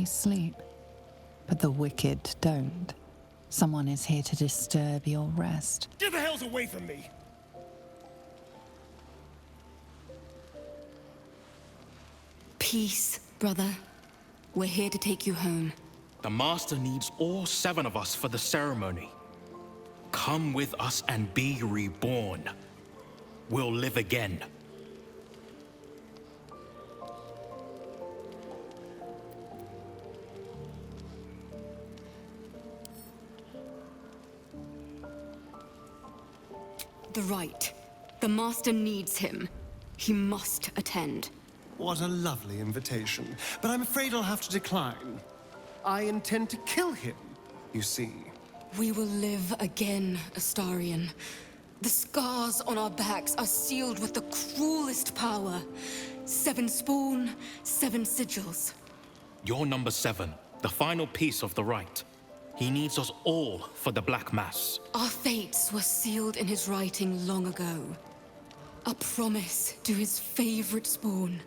peace sleep, but the wicked don't. Someone is here to disturb your rest. Get the hells away from me! Peace, brother. We're here to take you home. The Master needs all 7 of us for the ceremony. Come with us and be reborn. We'll live again. The rite. The Master needs him. He must attend. What a lovely invitation, but I'm afraid I'll have to decline. I intend to kill him, you see. We will live again, Astarion. The scars on our backs are sealed with the cruelest power. 7 spawn, 7 sigils. You're number 7, the final piece of the rite. He needs us all for the Black Mass. Our fates were sealed in his writing long ago. A promise to his favorite spawn,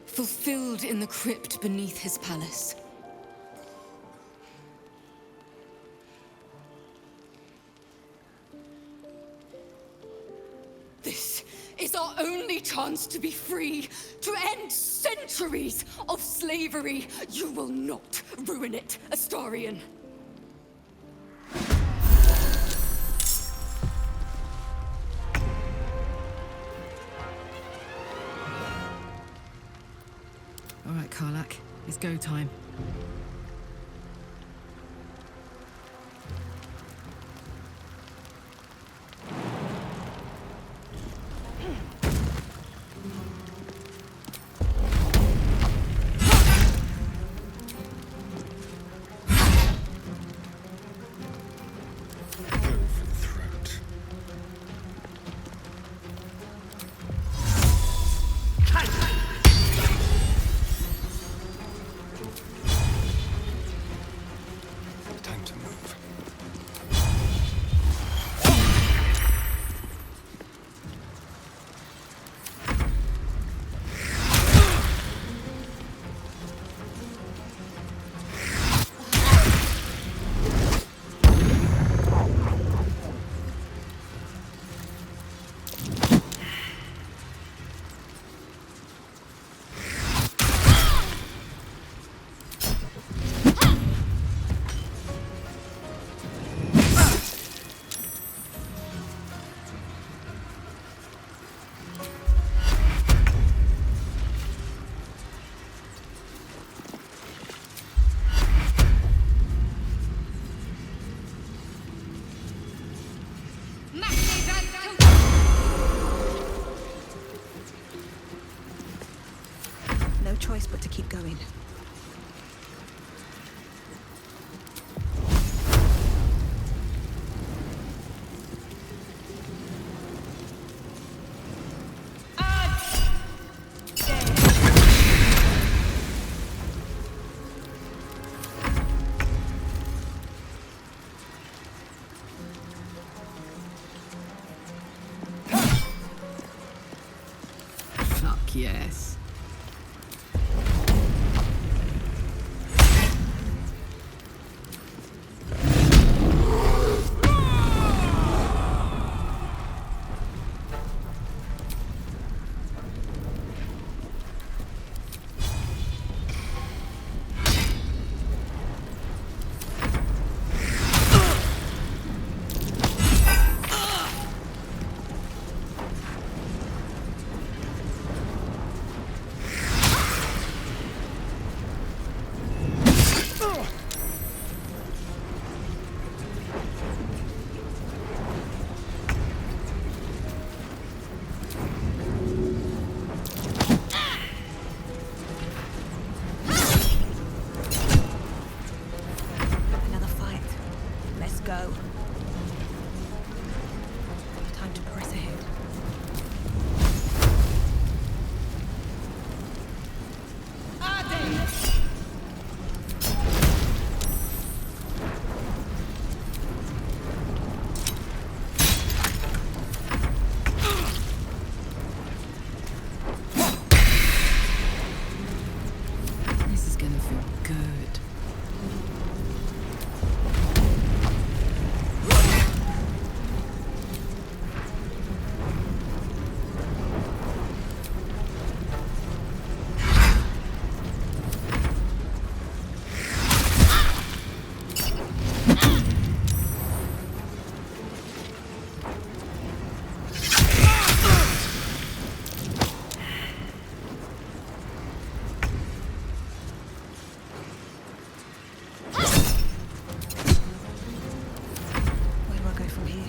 fulfilled in the crypt beneath his palace. This is our only chance to be free, to end centuries of slavery. You will not ruin it, Astarion. All right, Karlak, it's go time. No choice but to keep going. Fuck yes. Another fight. Let's go. Time to press ahead. This is gonna feel good. Where do I go from here?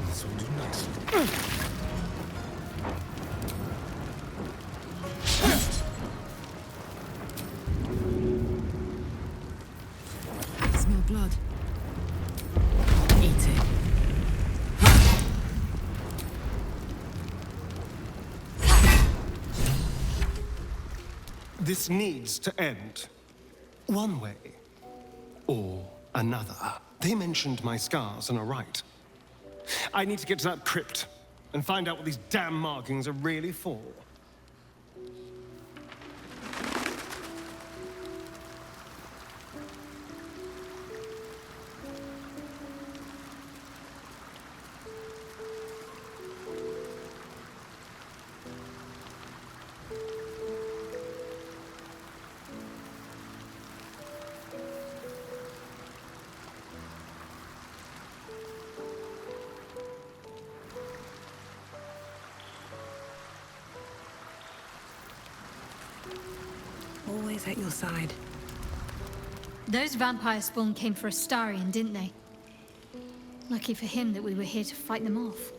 This will do nicely. Smell blood. Eat it. This needs to end. One way. Or another. They mentioned my scars and are right. I need to get to that crypt and find out what these damn markings are really for. Always at your side. Those vampire spawn came for Astarion, didn't they? Lucky for him that we were here to fight them off.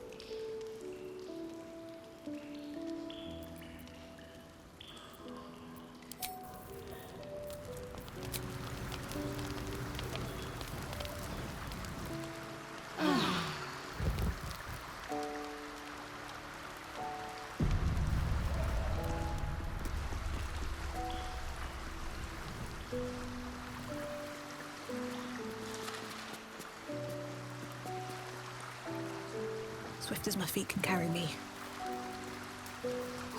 Swift as my feet can carry me.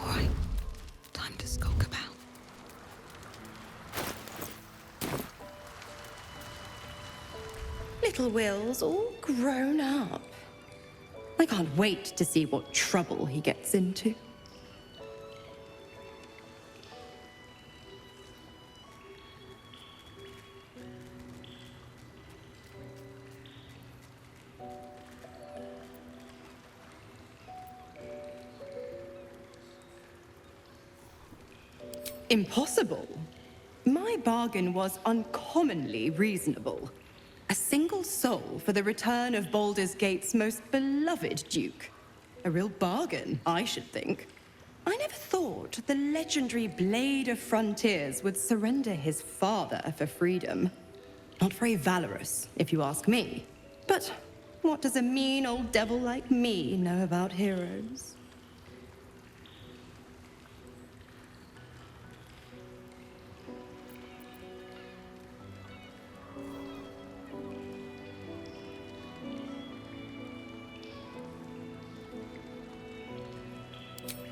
All right, time to skulk about. Little Will's all grown up. I can't wait to see what trouble he gets into. Impossible. My bargain was uncommonly reasonable. A single soul for the return of Baldur's Gate's most beloved duke. A real bargain, I should think. I never thought the legendary Blade of Frontiers would surrender his father for freedom. Not very valorous, if you ask me. But what does a mean old devil like me know about heroes?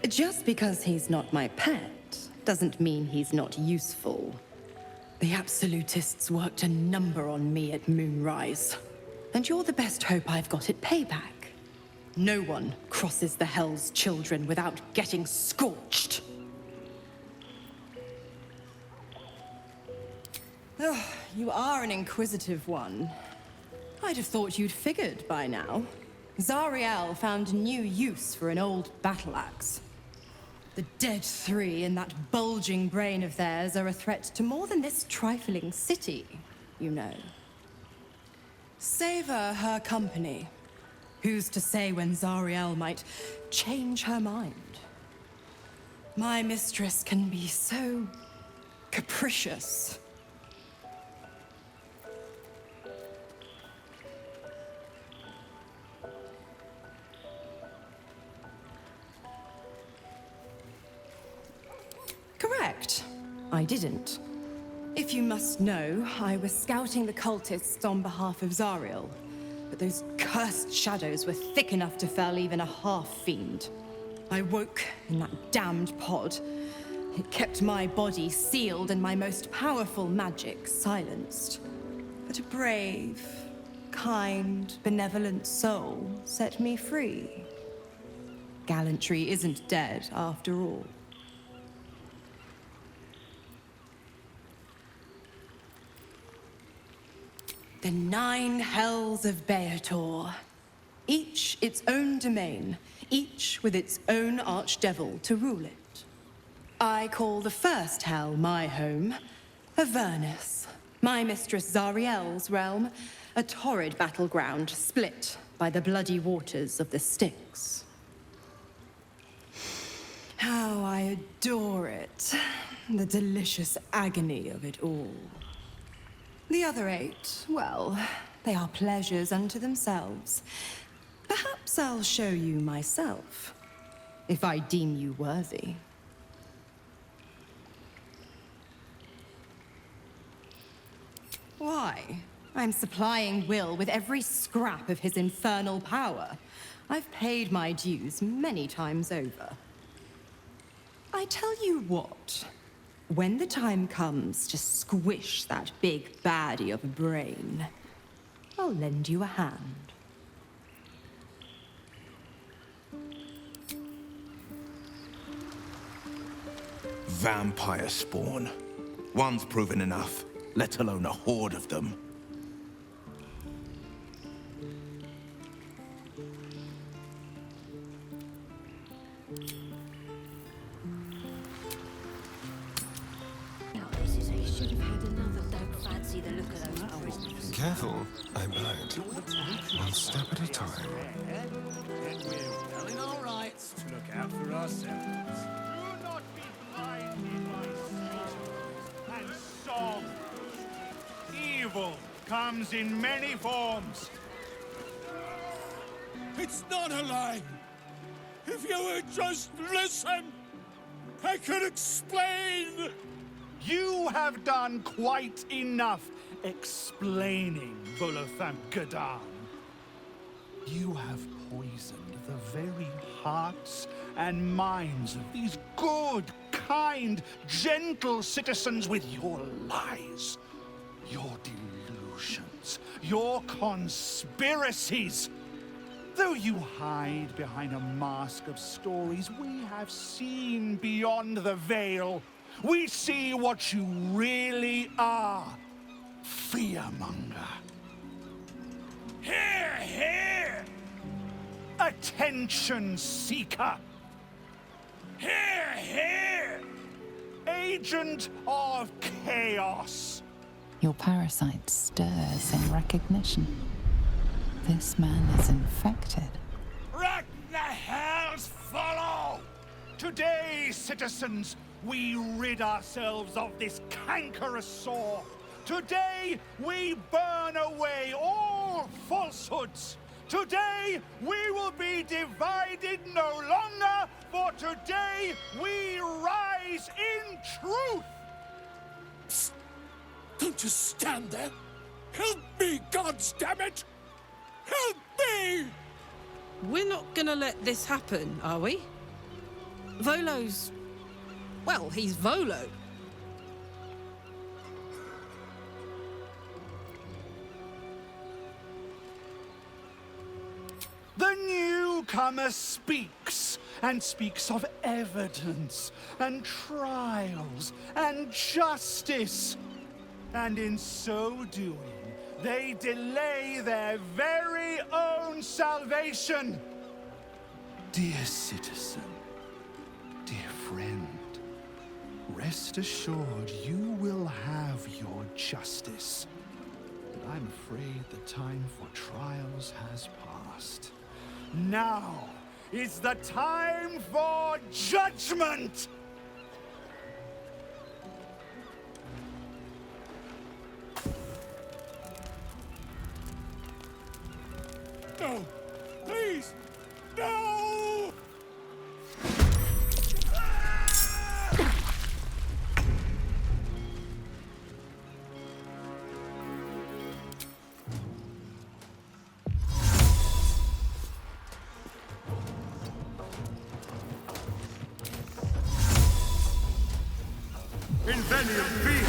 Just because he's not my pet doesn't mean he's not useful. The Absolutists worked a number on me at Moonrise, and you're the best hope I've got at payback. No one crosses the Hell's Children without getting scorched. Oh, you are an inquisitive one. I'd have thought you'd figured by now. Zariel found new use for an old battle axe. The dead three in that bulging brain of theirs are a threat to more than this trifling city, you know. Savor her company. Who's to say when Zariel might change her mind? My mistress can be so capricious. Correct. I didn't. If you must know, I was scouting the cultists on behalf of Zariel. But those cursed shadows were thick enough to fell even a half-fiend. I woke in that damned pod, It kept my body sealed and my most powerful magic silenced. But a brave, kind, benevolent soul set me free. Gallantry isn't dead after all. The 9 hells of Beator. Each its own domain, each with its own archdevil to rule it. I call the first hell my home, Avernus, my mistress Zariel's realm, a torrid battleground split by the bloody waters of the Styx. How I adore it, the delicious agony of it all. The other 8, well, they are pleasures unto themselves. Perhaps I'll show you myself, if I deem you worthy. Why? I'm supplying Will with every scrap of his infernal power. I've paid my dues many times over. I tell you what, when the time comes to squish that big baddie of a brain, I'll lend you a hand. Vampire spawn. One's proven enough, let alone a horde of them. Careful, I might. One step at a time. And we're well in our rights to look out for ourselves. Do not be blinded by song and song. Evil comes in many forms. It's not a lie. If you would just listen, I could explain. You have done quite enough explaining, Volo. You have poisoned the very hearts and minds of these good, kind, gentle citizens with your lies, your delusions, your conspiracies. Though you hide behind a mask of stories, we have seen beyond the veil. We see what you really are. Fearmonger. Hear, hear! Attention seeker. Hear, hear! Agent of chaos. Your parasite stirs in recognition. This man is infected. Right the hells follow! Today, citizens, we rid ourselves of this cankerous sore. Today, we burn away all falsehoods. Today, we will be divided no longer, for today, we rise in truth. Psst. Don't just stand there. Help me, goddammit! Help me! We're not gonna let this happen, are we? Volo's... well, he's Volo. The newcomer speaks, and speaks of evidence, and trials, and justice. And in so doing, they delay their very own salvation. Dear citizen, dear friend, rest assured you will have your justice. But I'm afraid the time for trials has passed. Now is the time for judgment! No! Please! No! agony of fear!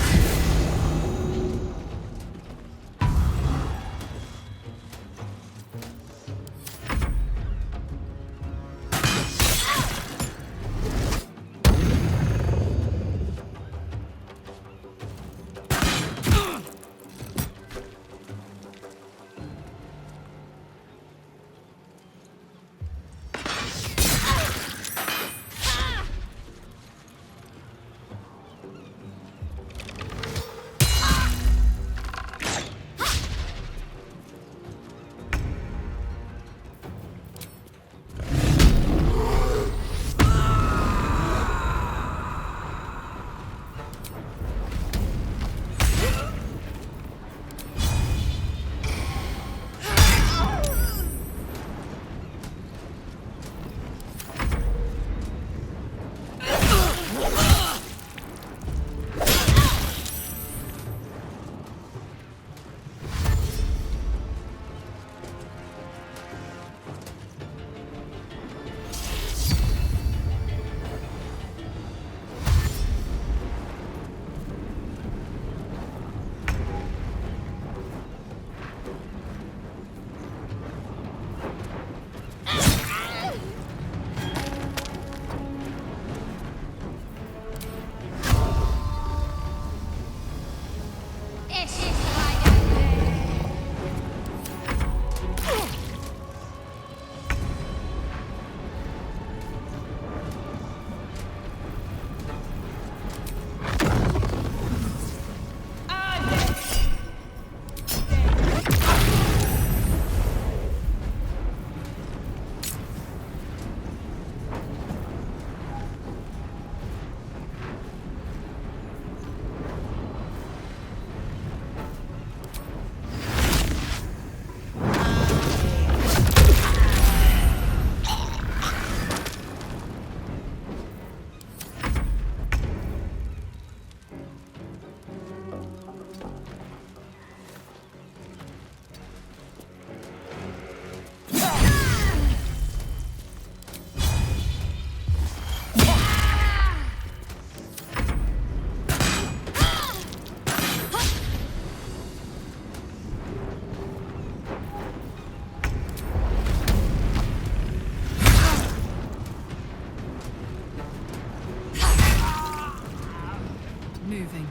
Moving.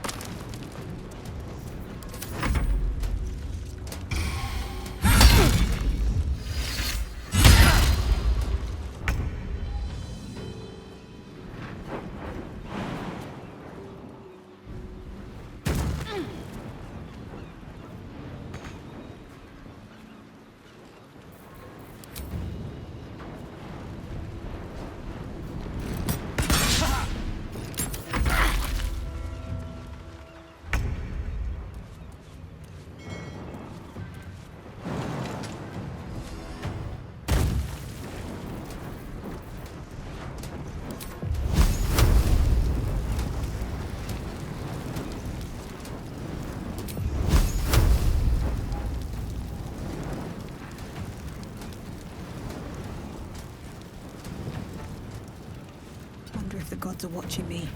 Wonder if the gods are watching me.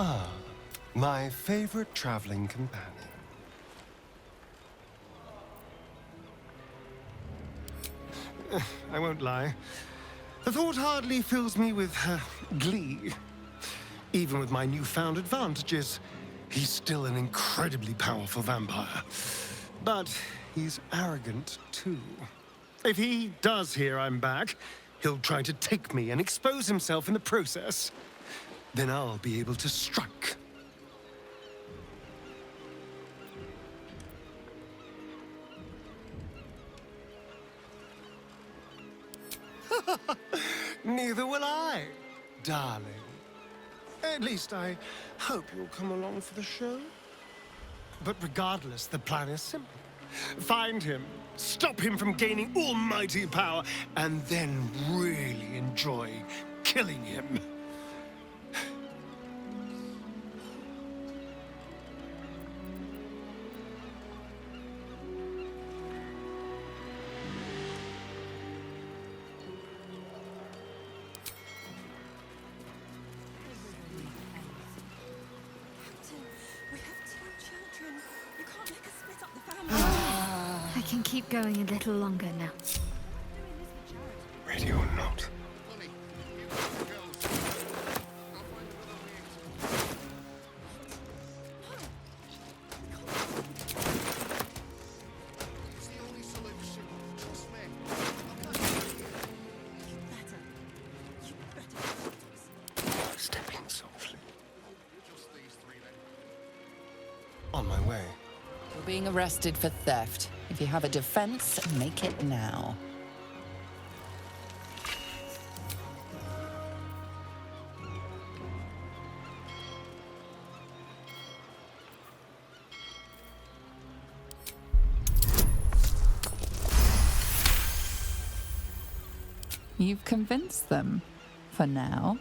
Ah, my favorite traveling companion. I won't lie. The thought hardly fills me with glee. Even with my newfound advantages, he's still an incredibly powerful vampire. But he's arrogant, too. If he does hear I'm back, He'll try to take me and expose himself in the process. Then I'll be able to strike. Neither will I, darling. At least I hope you'll come along for the show. But regardless, the plan is simple. Find him, stop him from gaining almighty power, and then really enjoy killing him. I can keep going a little longer now. Ready or not. Stepping softly. On my way. You're being arrested for theft. If you have a defense, make it now. You've convinced them, for now.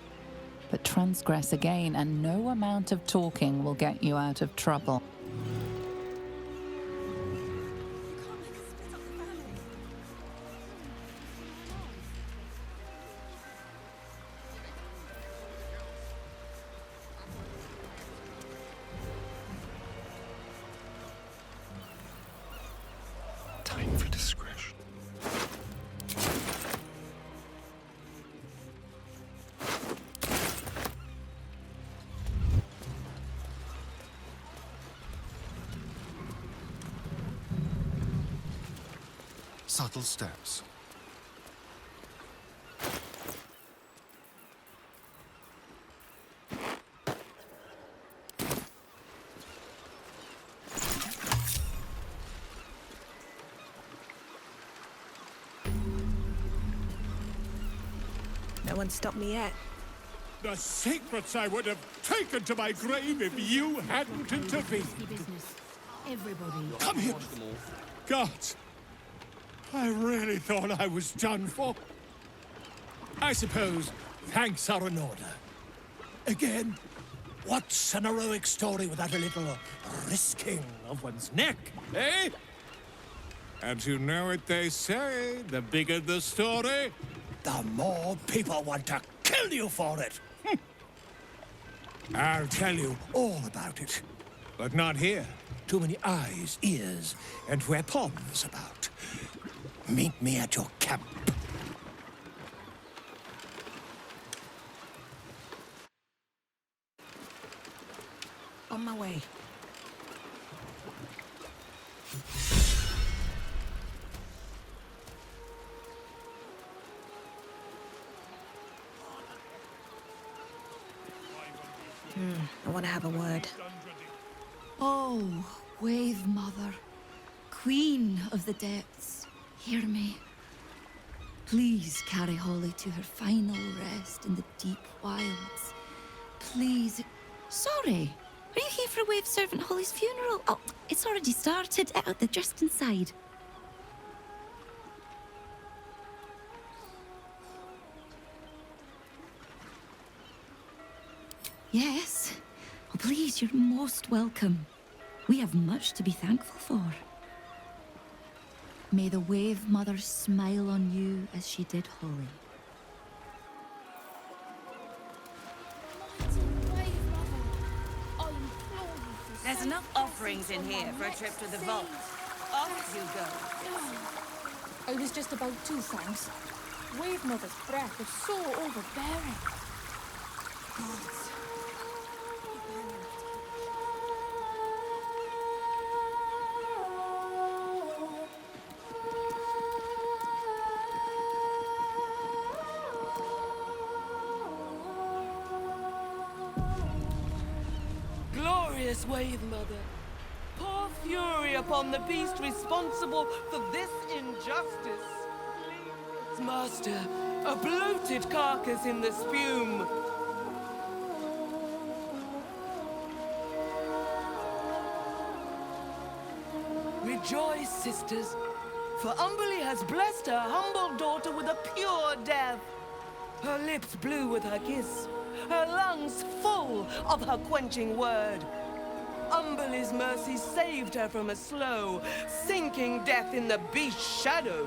But transgress again, and no amount of talking will get you out of trouble. Time for discretion. Subtle steps. No one stopped me yet. The secrets I would have taken to my grave if you hadn't intervened. Business. Everybody. Come here. God, I really thought I was done for. I suppose thanks are in order. Again, what's an heroic story without a little risking of one's neck, eh? And you know what they say, the bigger the story, the more people want to kill you for it. I'll tell you all about it. But not here. Too many eyes, ears, and weapons about. Meet me at your camp. On my way. I want to have a word. Oh, Wave Mother, Queen of the Depths, hear me. Please carry Holly to her final rest in the deep wilds. Please. Sorry, are you here for Wave Servant Holly's funeral? Oh, it's already started. They're just inside. Yes. Oh, please, you're most welcome. We have much to be thankful for. May the Wave Mother smile on you as she did Holly. There's enough offerings in here for a trip to the vault. Off you go. I was just about to, thanks. Wave Mother's breath is so overbearing. Gods. glorious Wave Mother, pour fury upon the beast responsible for this injustice. Master, a bloated carcass in the spume. Rejoice, sisters, for Umberlee has blessed her humble daughter with a pure death. Her lips blue with her kiss, her lungs full of her quenching word. Umberlee's mercy saved her from a slow, sinking death in the beast's shadow.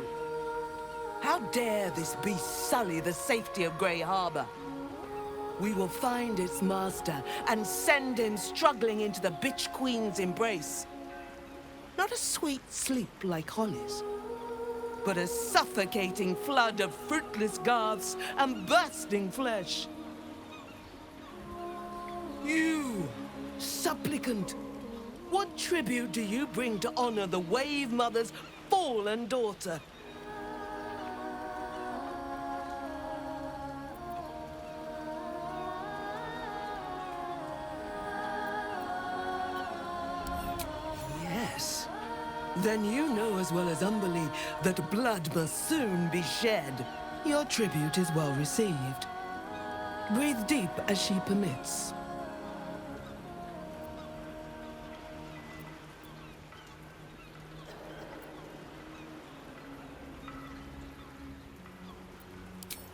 How dare this beast sully the safety of Grey Harbor? We will find its master and send him struggling into the bitch queen's embrace. Not a sweet sleep like Holly's, but a suffocating flood of fruitless garths and bursting flesh. You, supplicant, what tribute do you bring to honor the Wave Mother's fallen daughter? Yes. Then you know as well as Umberlee that blood must soon be shed. Your tribute is well received. Breathe deep as she permits.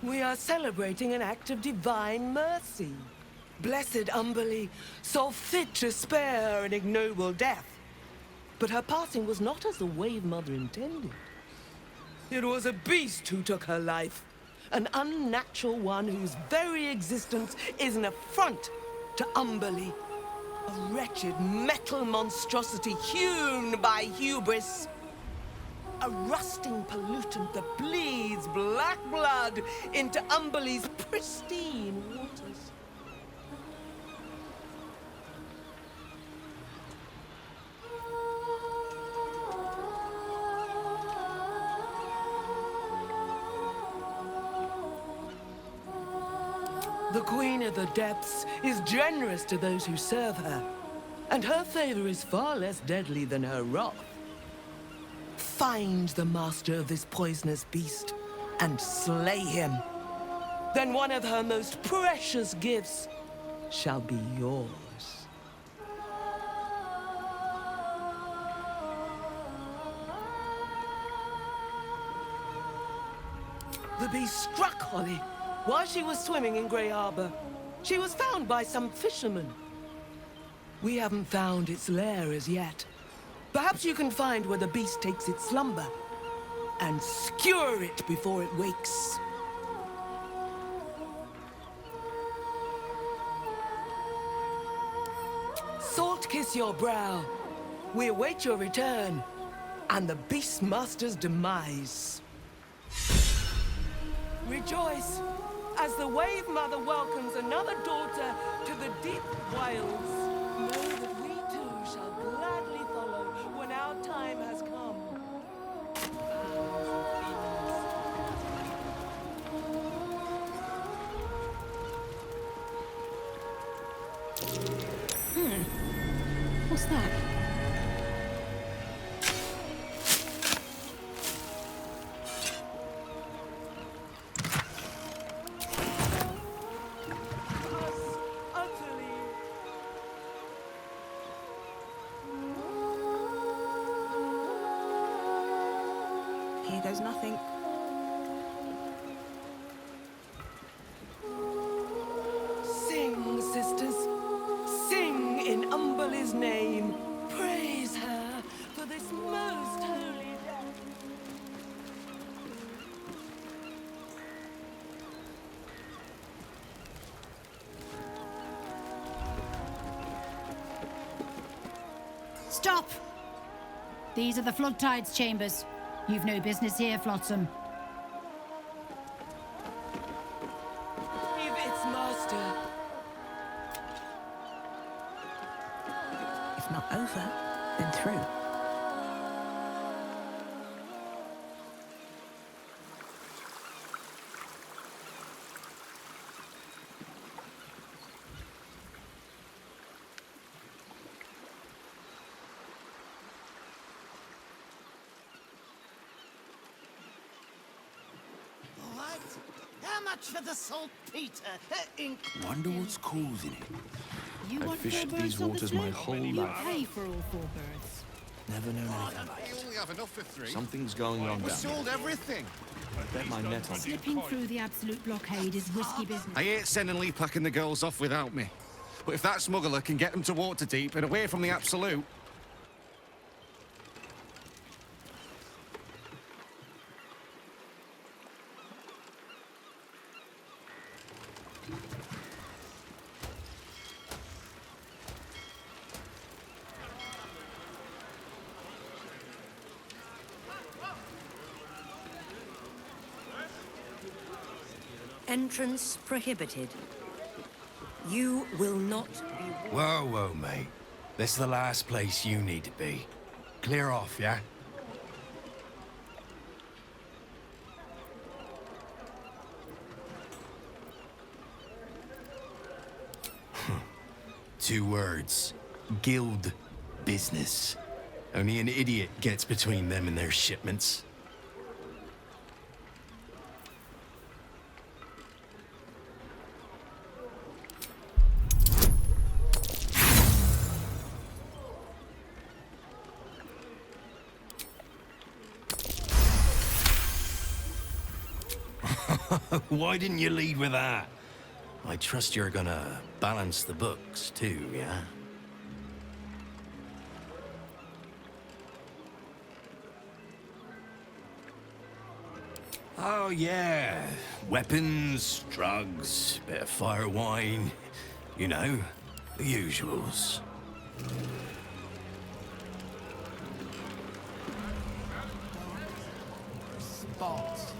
We are celebrating an act of divine mercy. Blessed Umberlee saw fit to spare her an ignoble death. But her passing was not as the Wave Mother intended. It was a beast who took her life. An unnatural one whose very existence is an affront to Umberlee. A wretched metal monstrosity hewn by hubris. A rusting pollutant that bleeds black blood into Umberlee's pristine waters. The Queen of the Depths is generous to those who serve her, and her favor is far less deadly than her wrath. Find the master of this poisonous beast and slay him. Then one of her most precious gifts shall be yours. The beast struck Holly while she was swimming in Grey Harbor. She was found by some fishermen. We haven't found its lair as yet. Perhaps you can find where the beast takes its slumber and skewer it before it wakes. Salt kiss your brow. We await your return and the Beastmaster's demise. Rejoice as the Wave Mother welcomes another daughter to the deep wilds. Know that we too shall gladly follow when our time has come. What's that? Here goes nothing. Sing, sisters. Sing in Umberlee's name. Praise her for this most holy death. Stop! These are the flood tides chambers. You've no business here, Flotsam. Give its master. If not over, then through. much for the saltpeter. Wonder what's causing it. You I've want fished 4 these birds, waters my obviously? whole You life. pay for all 4 birds. Never known anything like You it. only have enough for 3. Something's going on We down sold here. everything. I bet my net on it. Slipping through the absolute blockade is risky business. I hate sending Lee packing the girls off without me. But if that smuggler can get them to Waterdeep and away from the Absolute... Entrance prohibited. You will not be... Whoa, whoa, mate. This is the last place you need to be. Clear off, yeah? Two words. Guild business. Only an idiot gets between them and their shipments. Why didn't you lead with that? I trust you're gonna balance the books too, yeah? Oh yeah, weapons, drugs, bit of fire wine, you know, the usuals. Spots.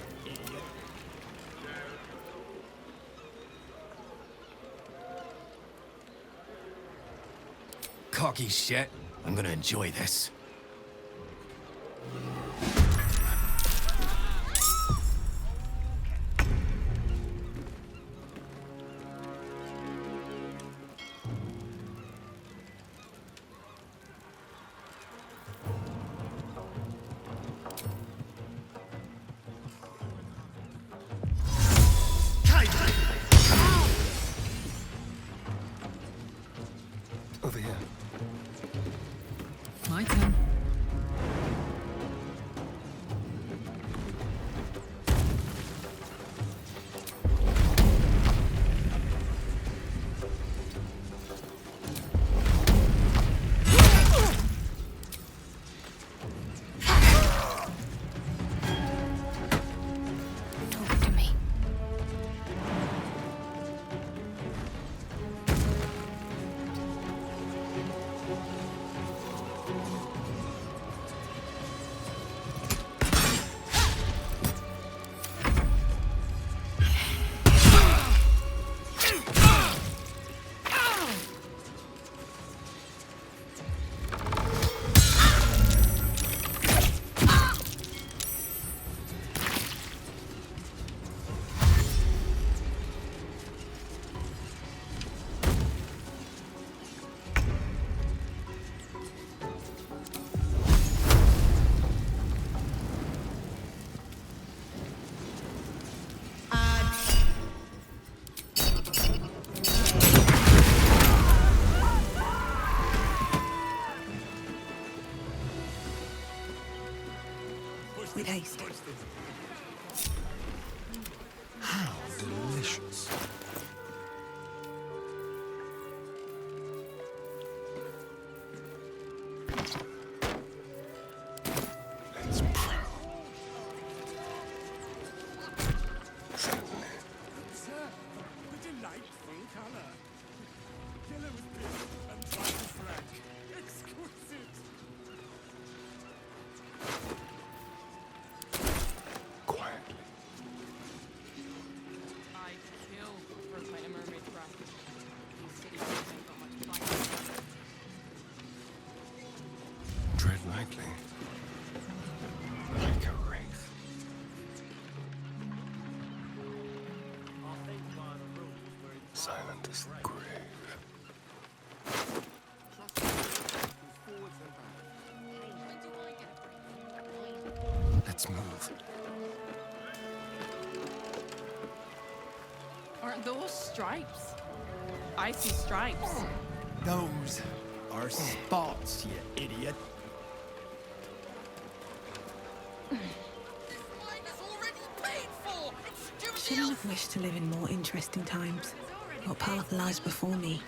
Cocky shit. I'm gonna enjoy this. Over here. My turn. Talk to me. With haste. How delicious. Let's prowl. Certainly. Sir, the delightful color. Yellow with pink and white with frank. Exquisite. Quietly. I kill for fight a mermaid breath. These cities ain't got much fun. Tread lightly. Like a wraith. Silent as the grave. Let's move. Those stripes. I see stripes. Those are spots, you idiot. Shouldn't have wished to live in more interesting times. What path lies before me?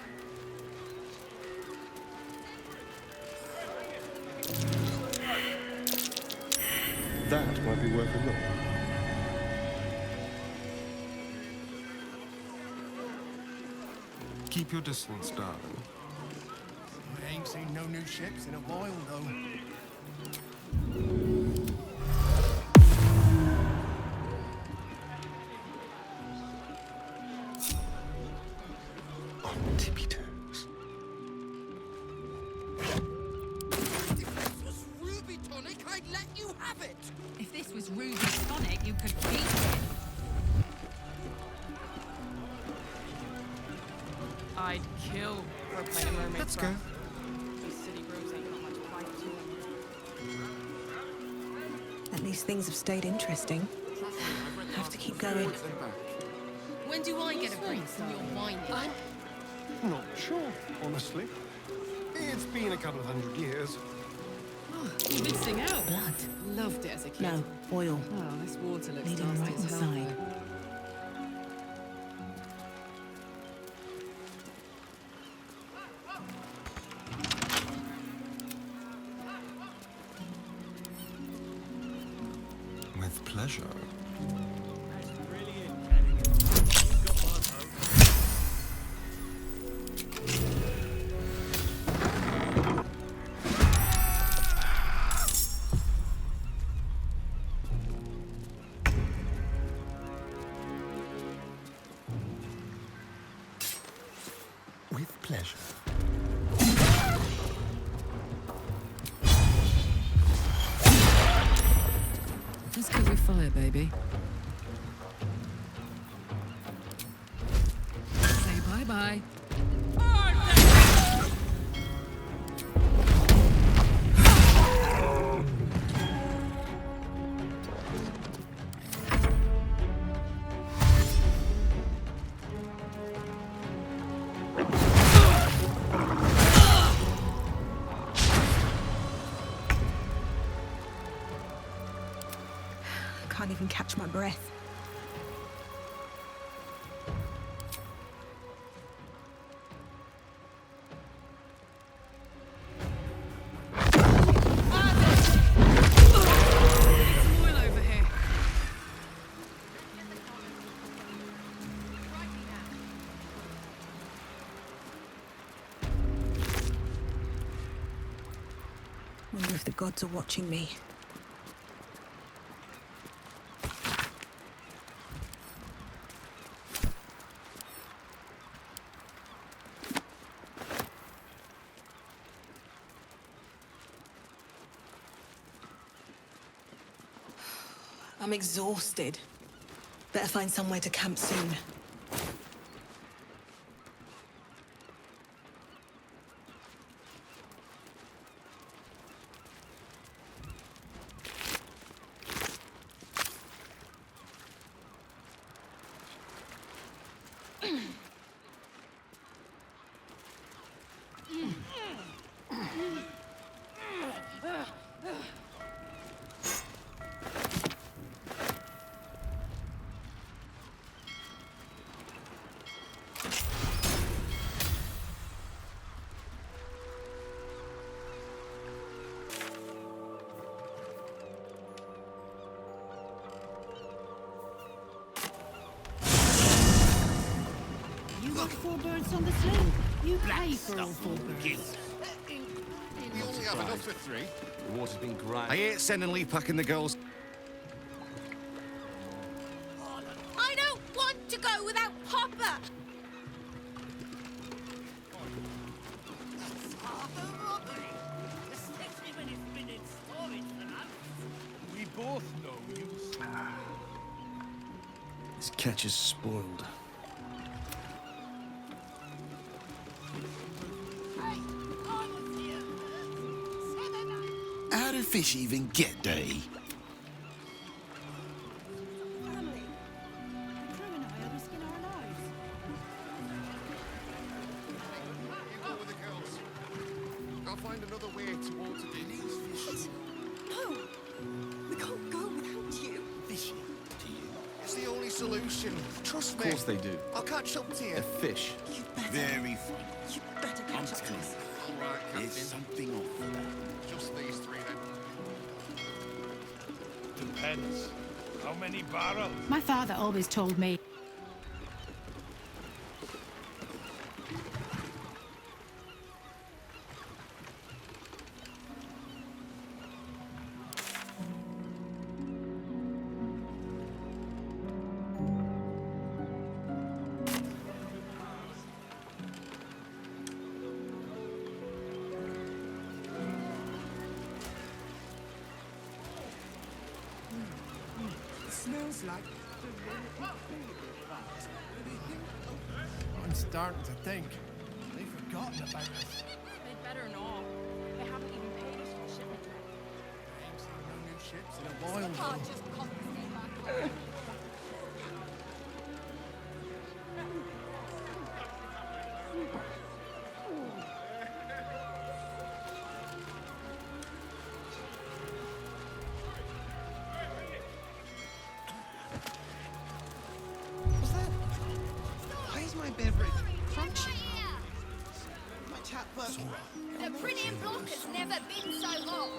That might be worth a look. Keep your distance, darling. I ain't seen no new ships in a while, though. On tippy toes. Ruby tonic, I'd let you have it. If this was Ruby Tonic, you could keep it. I'd kill for a pint of mermaid Let's broth. go. These city brews ain't got much bite to them. At least things have stayed interesting. Have to keep going. When do I get a break from your whining? I'm not sure, honestly. It's been a couple of 100 years. You did sing out. Blood. Loved it as a kid. No, oil. Oh, this water looks Leading nasty right as hell. inside. With pleasure. With pleasure. Let's go with fire, baby. Say bye-bye. Can't even catch my breath. Some oil over here. Wonder if the gods are watching me. I'm exhausted. Better find somewhere to camp soon. You want 4 birds on the sling? You pay for all 4 birds. We only have enough for 3. The water's been great. I hate sending Lee packing the girls. I don't want to go without Papa! We both know you. This catch is spoiled. How do fish even get there? Family. The crew and I are risking our lives. find another way to water these. No! We can't go without you. Fish to you. It's the only solution. Trust me. Of course they do. I'll catch up to you. They're fish. You better. Very funny. You better I'm catch up to telling us. you, All right, there's Captain. something off with that. Just these three then. Depends. How many barrels? My father always told me. Smells like... I'm starting to think they've forgotten about us. They better not. They haven't even paid us for the shipment yet. I ain't seen no new ships in a while. Can't just confiscate my car. What's that? Why is my beverage crunchy? My tap working. The printing block has never been so hot.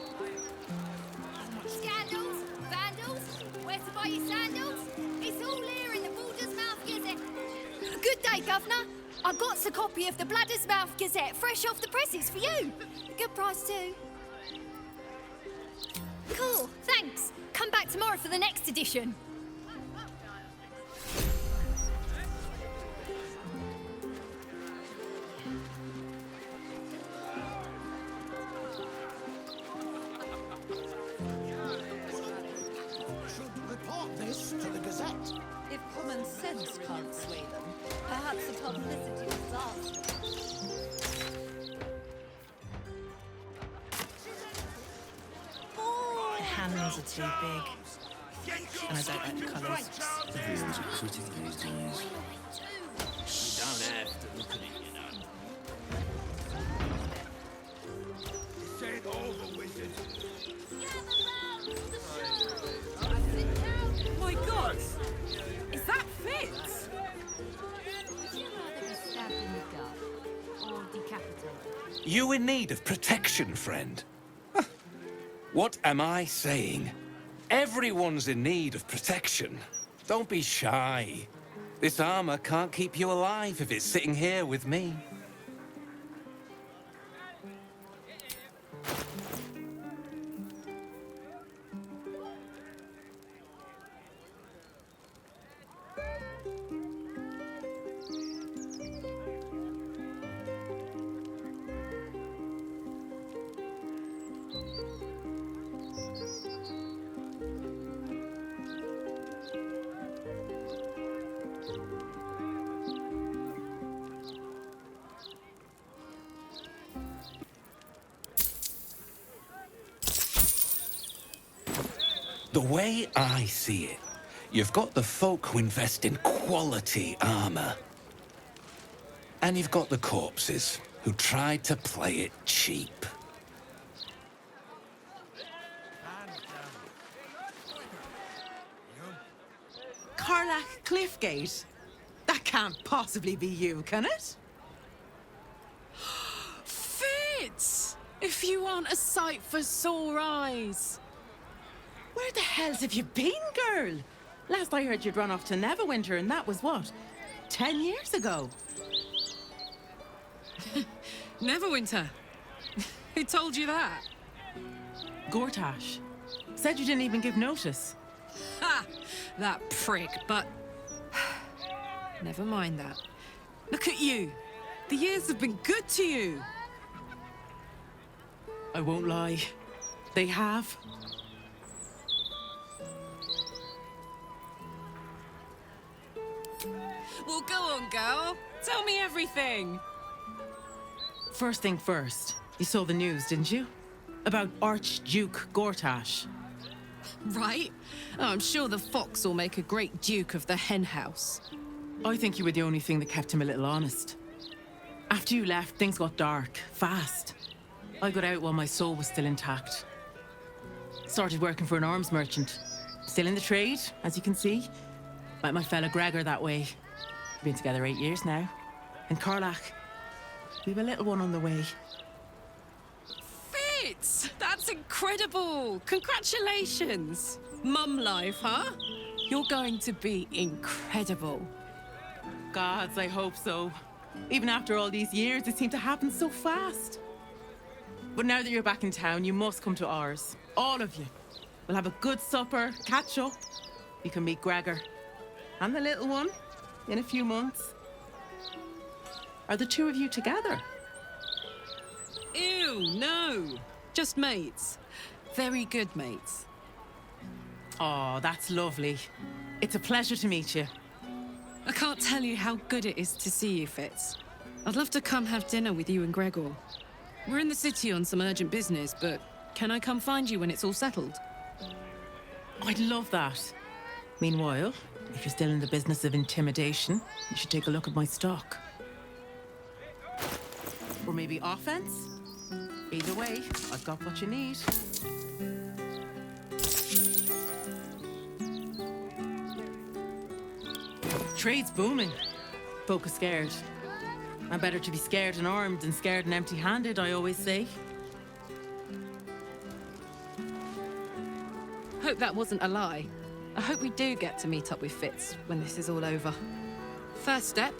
Scandals, vandals, where to buy your sandals? It's all here in the Balder's Mouth Gazette. Good day, Governor. I got a copy of the Bladder's Mouth Gazette, fresh off the presses for you. Good price too. Cool, thanks. Come back tomorrow for the next edition. Should report this to the Gazette. If common sense can't sway them, perhaps a publicity disaster. My hands are too big. And I don't like the colours. Everyone's a critic these days. You don't have to look at it, you know. This ain't over, wizard. My God! Is that Fitz? Would you rather be stabbed in the gut or decapitated? You in need of protection, friend? Huh. What am I saying? Everyone's in need of protection. Don't be shy. This armor can't keep you alive if it's sitting here with me. The way I see it, you've got the folk who invest in quality armor. And you've got the corpses who try to play it cheap. Carlac Cliffgate? That can't possibly be you, can it? Fitz! If you want a sight for sore eyes. Where the hell have you been, girl? Last I heard you'd run off to Neverwinter, and that was what? 10 years ago? Neverwinter. Who told you that? Gortash. Said you didn't even give notice. Ha! That prick, but... Never mind that. Look at you. The years have been good to you. I won't lie. They have. Well, go on, girl. Tell me everything. First thing first, you saw the news, didn't you? About Archduke Gortash. Right? Oh, I'm sure the fox will make a great duke of the hen house. I think you were the only thing that kept him a little honest. After you left, things got dark, fast. I got out while my soul was still intact. Started working for an arms merchant. Still in the trade, as you can see. Met my fella Gregor that way. Been together 8 years now. And Karlach, we've a little one on the way. Fitz! That's incredible! Congratulations! Mum life, huh? You're going to be incredible. Gods, I hope so. Even after all these years, it seemed to happen so fast. But now that you're back in town, you must come to ours. All of you. We'll have a good supper, catch up. You can meet Gregor. And the little one, in a few months. Are the two of you together? Ew, no. Just mates. Very good mates. Oh, that's lovely. It's a pleasure to meet you. I can't tell you how good it is to see you, Fitz. I'd love to come have dinner with you and Gregor. We're in the city on some urgent business, but can I come find you when it's all settled? I'd love that. Meanwhile, if you're still in the business of intimidation, you should take a look at my stock. Or maybe offense? Either way, I've got what you need. Trade's booming. Folk are scared. I'm better to be scared and armed than scared and empty-handed, I always say. Hope that wasn't a lie. I hope we do get to meet up with Fitz when this is all over. First step,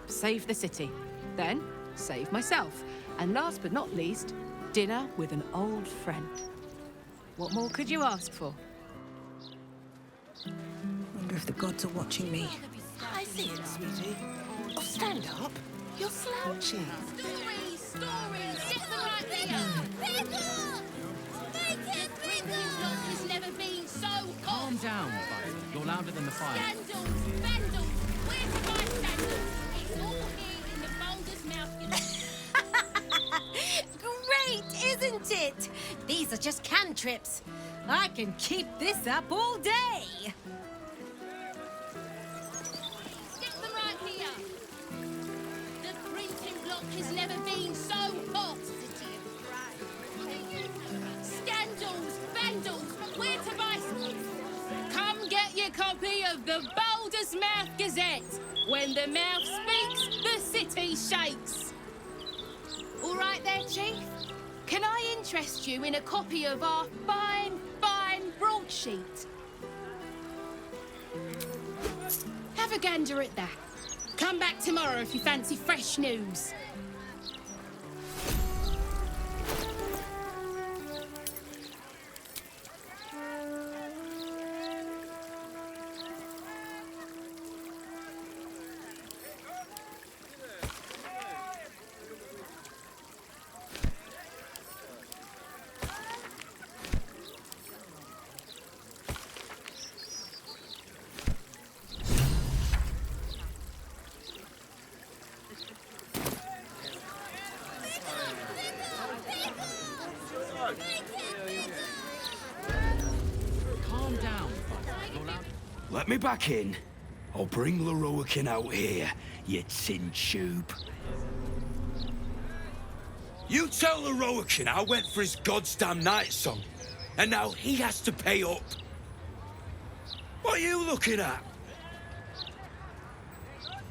save the city. Then, save myself. And last but not least, dinner with an old friend. What more could you ask for? Wonder if the gods are watching me. I see it, sweetie. Oh, stand up. You're slouching. Stories, stories, get them right here. Bigger! Make it bigger! Block has never been so hot. Calm down, Baldur. You're louder than the fire. Scandals, vandals, where to buy sandals? It's all here in the Baldur's mouth. Great, isn't it? These are just cantrips. I can keep this up all day. Get them right here. The printing block has never been so hot. City of Scandals, vandals, where to buy? Come get your copy of the Baldur's Mouth Gazette. When the mouth speaks, the city shakes. All right there, Chief? Can I interest you in a copy of our fine broadsheet? Have a gander at that. Come back tomorrow if you fancy fresh news. Calm down, Baldur. You're loud. Let me back in. I'll bring Larian out here, you tin tube. You tell Larian I went for his goddamn night song, and now he has to pay up. What are you looking at?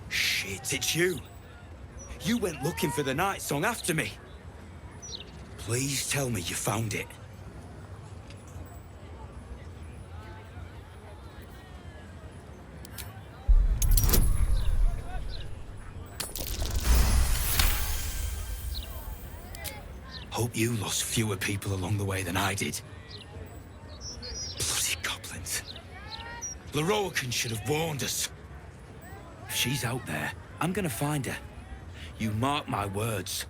Shit, it's you. You went looking for the night song after me. Please tell me you found it. Hope you lost fewer people along the way than I did. Bloody goblins. Larian should have warned us. If she's out there, I'm gonna find her. You mark my words.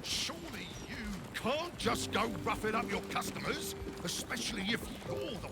Surely you can't just go roughing up your customers, especially if you're the